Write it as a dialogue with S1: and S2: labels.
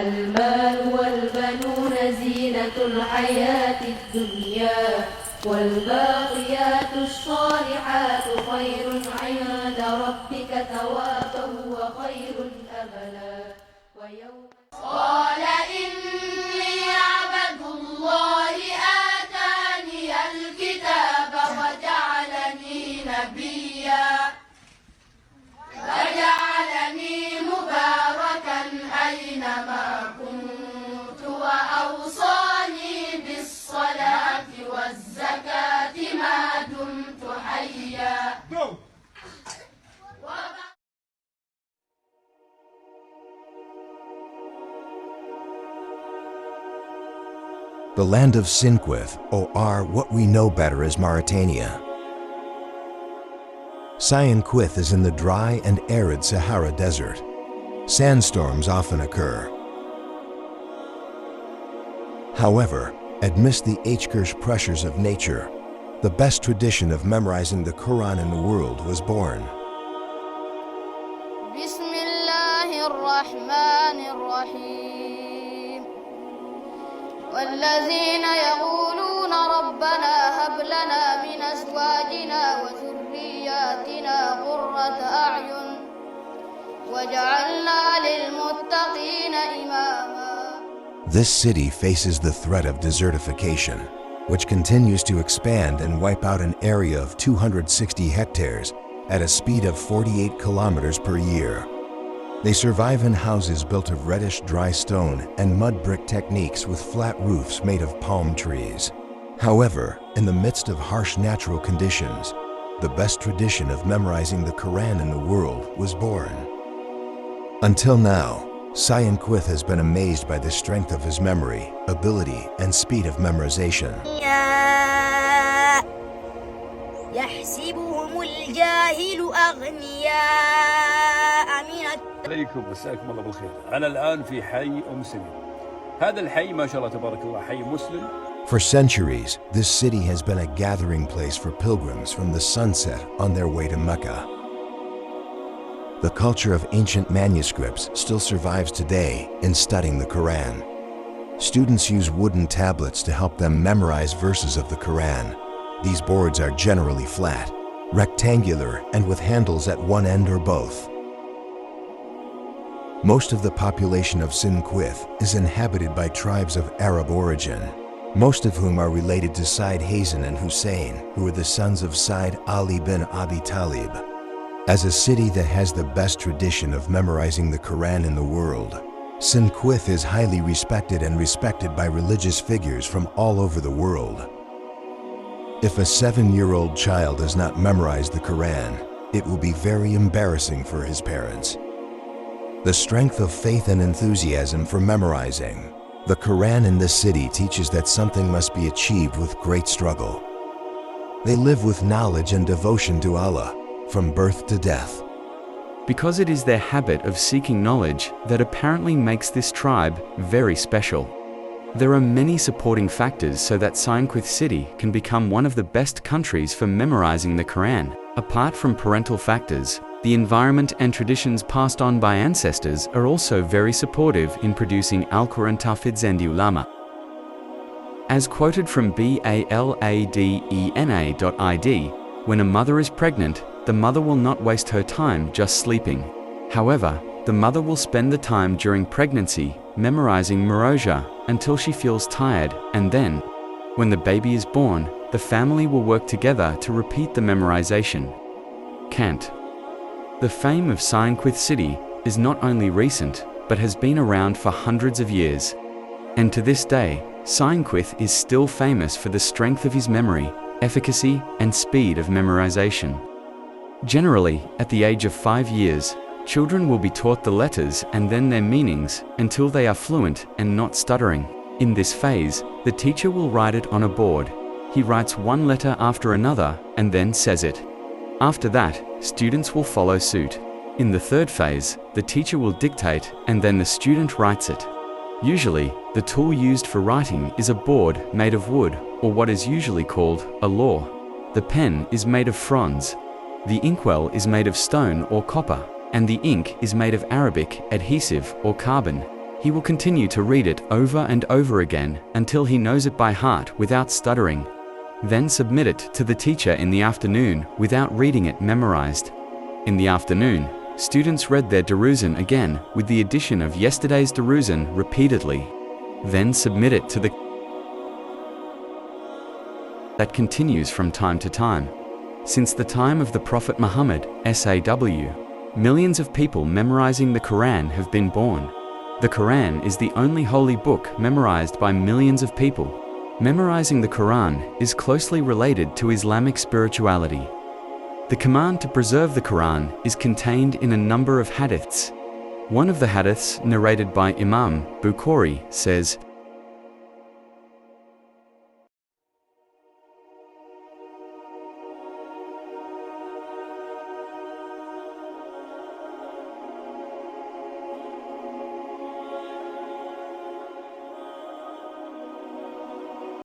S1: المال والبنون زينة الحياة الدنيا والباقيات الصالحات خير عند ربك ثوابا وخير أملا قال إني عبد الله آتاني الكتاب وجعلني نبيا وجعلني مباركا أينما كنت وأوصاني بالصلاة والزكاة ما دمت حيا.
S2: The land of Synqith, or what we know better as Mauritania. Syinqith is in the dry and arid Sahara Desert. Sandstorms often occur. However, amidst the harsh pressures of nature, the best tradition of memorizing the Quran in the world was born.
S3: والذين يقولون ربنا هب لنا من أزواجنا وذرياتنا قرة أعين وجعلنا للمتقين إماما.
S2: This city faces the threat of desertification, which continues to expand and wipe out an area of 260 hectares at a speed of 48 kilometers per year. They survive in houses built of reddish dry stone and mud brick techniques with flat roofs made of palm trees. However, in the midst of harsh natural conditions, the best tradition of memorizing the Quran in the world was born. Until now, Syinqith has been amazed by the strength of his memory, ability, and speed of memorization.
S3: يحسبهم الجاهل أغنياء من
S4: عليكم مساكم الله بالخير. أنا الآن في حي سليم. هذا الحي ما شاء الله تبارك الله حي مسلم.
S2: For centuries, this city has been a gathering place for pilgrims from the sunset on their way to Mecca. The culture of ancient manuscripts still survives today in studying the Quran. Students use wooden tablets to help them memorize verses of the Quran. These boards are generally flat, rectangular, and with handles at one end or both. Most of the population of Synqith is inhabited by tribes of Arab origin, most of whom are related to Sayyid Hasan and Husein, who are the sons of Sayyid Ali bin Abi Talib. As a city that has the best tradition of memorizing the Quran in the world, Synqith is highly respected by religious figures from all over the world. If a 7-year-old child does not memorize the Quran, it will be very embarrassing for his parents. The strength of faith and enthusiasm for memorizing the Quran in this city teaches that something must be achieved with great struggle. They live with knowledge and devotion to Allah from birth to death.
S5: Because it is their habit of seeking knowledge that apparently makes this tribe very special. There are many supporting factors so that Syinqith City can become one of the best countries for memorizing the Quran. Apart from parental factors, the environment and traditions passed on by ancestors are also very supportive in producing Al-Quran tahfidz and ulama. As quoted from baladena.id, when a mother is pregnant, the mother will not waste her time just sleeping. However, the mother will spend the time during pregnancy memorizing Meuritania until she feels tired, and then, when the baby is born, the family will work together to repeat the memorization. Cant. The fame of Syinqith City is not only recent, but has been around for hundreds of years. And to this day, Syinqith is still famous for the strength of his memory, efficacy, and speed of memorization. Generally, at the age of 5 years, children will be taught the letters and then their meanings until they are fluent and not stuttering. In this phase, the teacher will write it on a board. He writes one letter after another and then says it. After that, students will follow suit. In the third phase, the teacher will dictate and then the student writes it. Usually, the tool used for writing is a board made of wood, or what is usually called a law. The pen is made of fronds. The inkwell is made of stone or copper, and the ink is made of Arabic adhesive or carbon. He will continue to read it over and over again until he knows it by heart without stuttering. Then submit it to the teacher in the afternoon without reading it memorized. In the afternoon, students read their Durusan again with the addition of yesterday's Durusan repeatedly. Then submit it to the that continues from time to time. Since the time of the Prophet Muhammad, SAW, millions of people memorizing the Quran have been born. The Quran is the only holy book memorized by millions of people. Memorizing the Quran is closely related to Islamic spirituality. The command to preserve the Quran is contained in a number of hadiths. One of the hadiths, narrated by Imam Bukhari, says,